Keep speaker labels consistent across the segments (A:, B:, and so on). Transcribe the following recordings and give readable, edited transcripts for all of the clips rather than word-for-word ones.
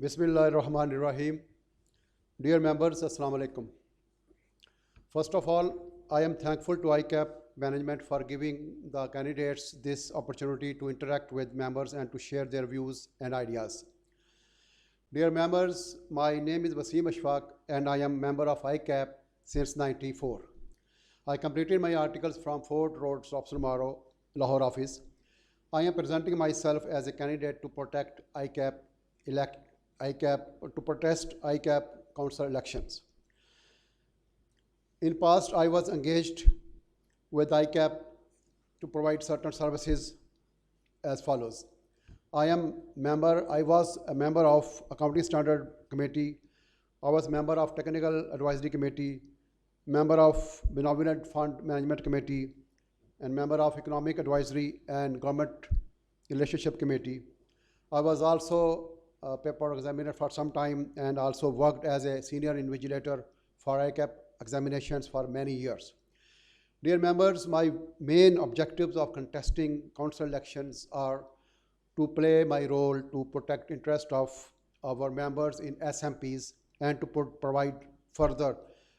A: Bismillahirrahmanirrahim. Dear members, Assalamu alaikum. First of all, I am thankful to ICAP management for giving the candidates this opportunity to interact with members and to share their views and ideas. Dear members, my name is Waseem Ashfaq and I am member of ICAP since 1994. I completed my articles from Fort Road, Sopsumaro, Lahore office. I am presenting myself as a candidate to protect to protest ICAP council elections. In past, I was engaged with ICAP to provide certain services as follows. I was a member of Accounting Standard Committee. I was member of Technical Advisory Committee, member of Benevolent Fund Management Committee, and member of Economic Advisory and Government Relationship Committee. I was also a paper examiner for some time and also worked as a senior invigilator for ICAP examinations for many years. Dear members, my main objectives of contesting council elections are to play my role to protect interest of our members in SMPs and to provide further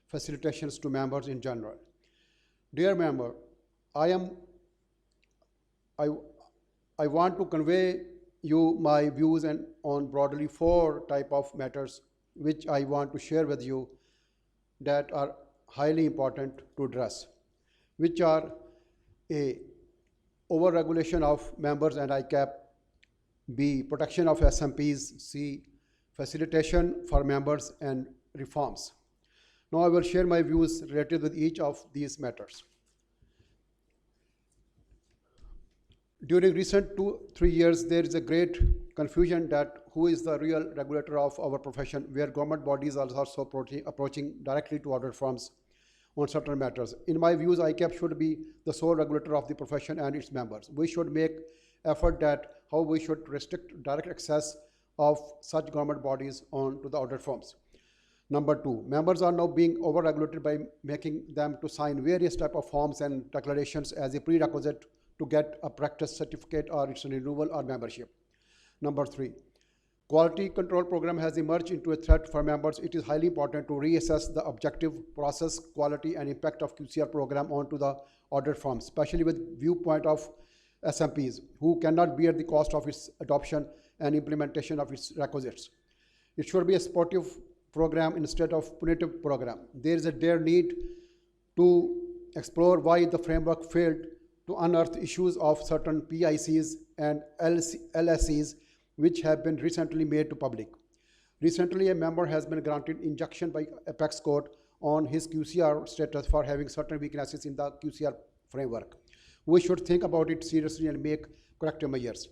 A: facilitations to members in general. Dear member, I want to convey you my views on broadly 4 type of matters which I want to share with you that are highly important to address, which are A, over-regulation of members and ICAP, B, protection of SMPs, C, facilitation for members and reforms. Now I will share my views related with each of these matters. During recent 2-3 years, there is a great confusion that who is the real regulator of our profession, where government bodies are also approaching directly to other firms on certain matters. In my views, ICAP should be the sole regulator of the profession and its members. We should make effort that how we should restrict direct access of such government bodies on to the other firms. Number 2, members are now being over-regulated by making them to sign various type of forms and declarations as a prerequisite to get a practice certificate or its renewal or membership. Number 3, quality control program has emerged into a threat for members. It is highly important to reassess the objective process, quality and impact of QCR program onto the audit firms, especially with viewpoint of SMPs who cannot bear the cost of its adoption and implementation of its requisites. It should be a supportive program instead of punitive program. There is a dire need to explore why the framework failed to unearth issues of certain PICs and LSCs which have been recently made to public. Recently, a member has been granted injunction by Apex Court on his QCR status for having certain weaknesses in the QCR framework. We should think about it seriously and make corrective measures.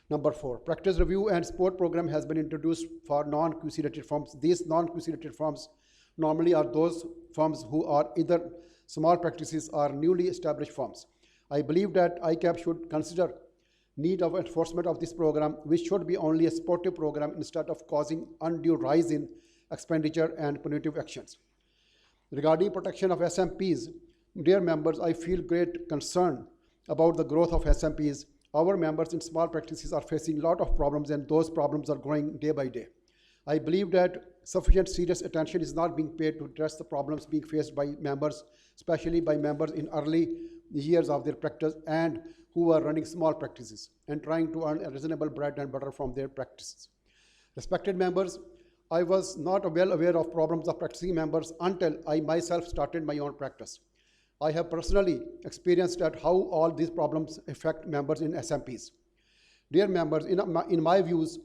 A: Number 4, practice review and support program has been introduced for non-QC rated firms. These non-QC rated firms normally are those firms who are either small practices or newly established firms. I believe that ICAP should consider need of enforcement of this program, which should be only a supportive program instead of causing undue rise in expenditure and punitive actions. Regarding protection of SMPs, dear members, I feel great concern about the growth of SMPs. Our members in small practices are facing a lot of problems and those problems are growing day by day. I believe that sufficient serious attention is not being paid to address the problems being faced by members, especially by members in early years of their practice and who are running small practices and trying to earn a reasonable bread and butter from their practices. Respected members, I was not well aware of problems of practicing members until I myself started my own practice. I have personally experienced that how all these problems affect members in SMPs. Dear members, in my views,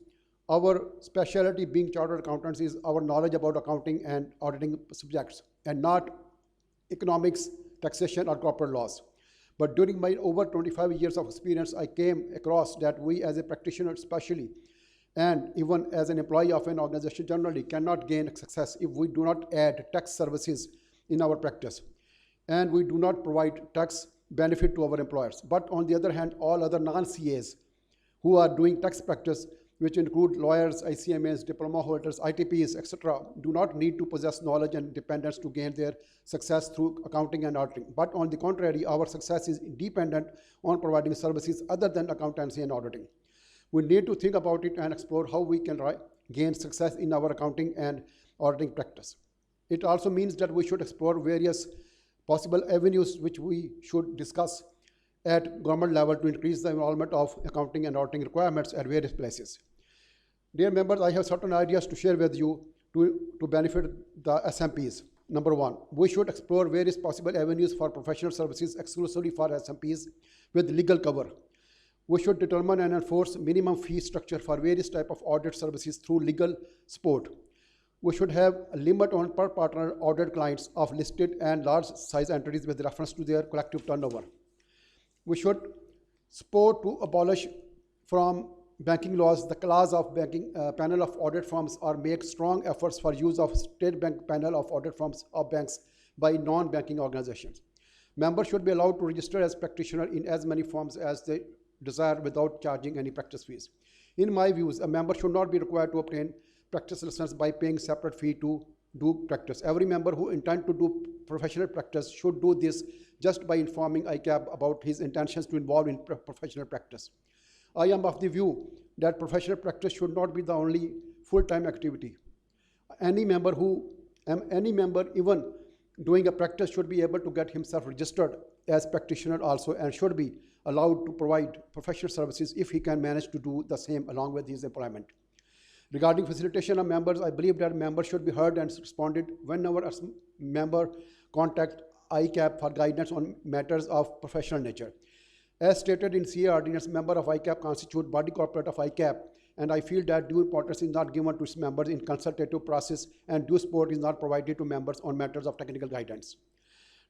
A: our specialty being chartered accountants is our knowledge about accounting and auditing subjects and not economics, taxation or corporate laws. But during my over 25 years of experience, I came across that we as a practitioner especially, and even as an employee of an organization generally, cannot gain success if we do not add tax services in our practice. And we do not provide tax benefit to our employers. But on the other hand, all other non-CAs who are doing tax practice, which include lawyers, ICMAs, diploma holders, ITPs, etc., do not need to possess knowledge and independence to gain their success through accounting and auditing. But on the contrary, our success is dependent on providing services other than accountancy and auditing. We need to think about it and explore how we can gain success in our accounting and auditing practice. It also means that we should explore various possible avenues which we should discuss at government level to increase the involvement of accounting and auditing requirements at various places. Dear members, I have certain ideas to share with you to benefit the SMPs. Number one, we should explore various possible avenues for professional services exclusively for SMPs with legal cover. We should determine and enforce minimum fee structure for various types of audit services through legal support. We should have a limit on per partner audit clients of listed and large size entities with reference to their collective turnover. We should support to abolish from banking laws the clause of banking panel of audit firms or make strong efforts for use of state bank panel of audit firms or banks by non-banking organizations. Members should be allowed to register as practitioner in as many firms as they desire without charging any practice fees. In my views, a member should not be required to obtain practice license by paying separate fee to do practice. Every member who intends to do professional practice should do this just by informing ICAP about his intentions to involve in professional practice. I am of the view that professional practice should not be the only full-time activity. Any member even doing a practice should be able to get himself registered as practitioner also and should be allowed to provide professional services if he can manage to do the same along with his employment. Regarding facilitation of members, I believe that members should be heard and responded whenever a member contact ICAP for guidance on matters of professional nature. As stated in CA ordinance, member of ICAP constitute body corporate of ICAP, and I feel that due importance is not given to its members in consultative process and due support is not provided to members on matters of technical guidance.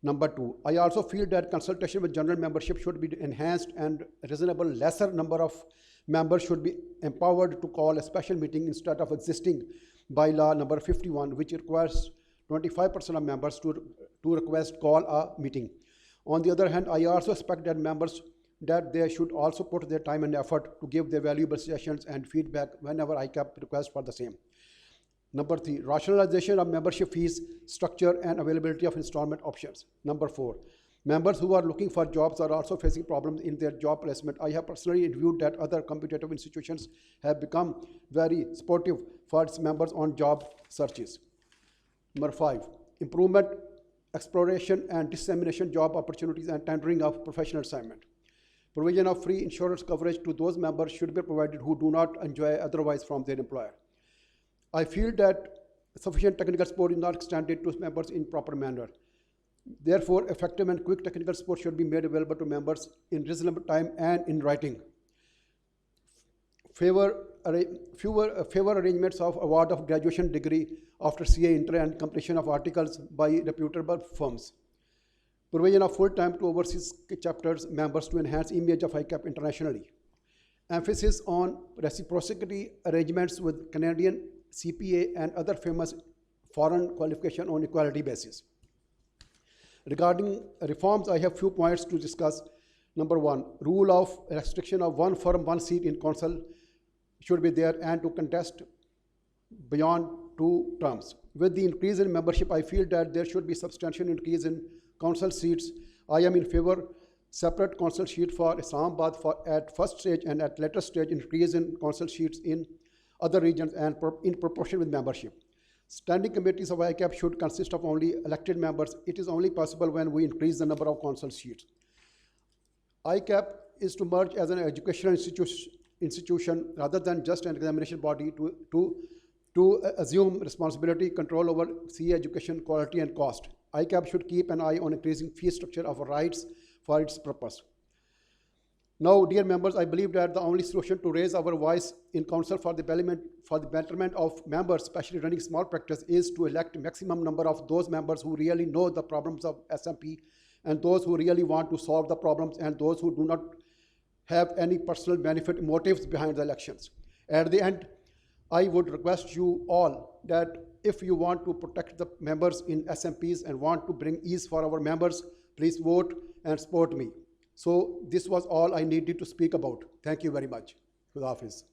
A: Number two, I also feel that consultation with general membership should be enhanced and a reasonable lesser number of members should be empowered to call a special meeting instead of existing bylaw number 51, which requires 25% of members to request call a meeting. On the other hand, I also expect that members that they should also put their time and effort to give their valuable suggestions and feedback whenever ICAP requests for the same. Number three, rationalization of membership fees, structure and availability of installment options. Number four, members who are looking for jobs are also facing problems in their job placement. I have personally interviewed that other competitive institutions have become very supportive for its members on job searches. Number five, improvement, exploration and dissemination job opportunities and tendering of professional assignment. Provision of free insurance coverage to those members should be provided who do not enjoy otherwise from their employer. I feel that sufficient technical support is not extended to members in proper manner. Therefore, effective and quick technical support should be made available to members in reasonable time and in writing. Favor arrangements of award of graduation degree after CA inter and completion of articles by reputable firms. Provision of full-time to overseas chapters members to enhance image of ICAP internationally. Emphasis on reciprocity arrangements with Canadian CPA and other famous foreign qualification on equality basis. Regarding reforms, I have few points to discuss. Number one, rule of restriction of one firm, one seat in council should be there and to contest beyond 2 terms. With the increase in membership, I feel that there should be substantial increase in council seats. I am in favor separate council seat for Islamabad at first stage and at later stage increase in council seats in other regions and in proportion with membership. Standing committees of ICAP should consist of only elected members. It is only possible when we increase the number of council seats. ICAP is to merge as an educational institution rather than just an examination body to assume responsibility, control over CA education quality and cost. ICAP should keep an eye on increasing fee structure of rights for its purpose. Now, dear members, I believe that the only solution to raise our voice in council for the betterment of members, especially running small practice, is to elect maximum number of those members who really know the problems of SMP and those who really want to solve the problems and those who do not have any personal benefit motives behind the elections. At the end, I would request you all that if you want to protect the members in SMPs and want to bring ease for our members, please vote and support me. So this was all I needed to speak about. Thank you very much. Khuda Hafiz.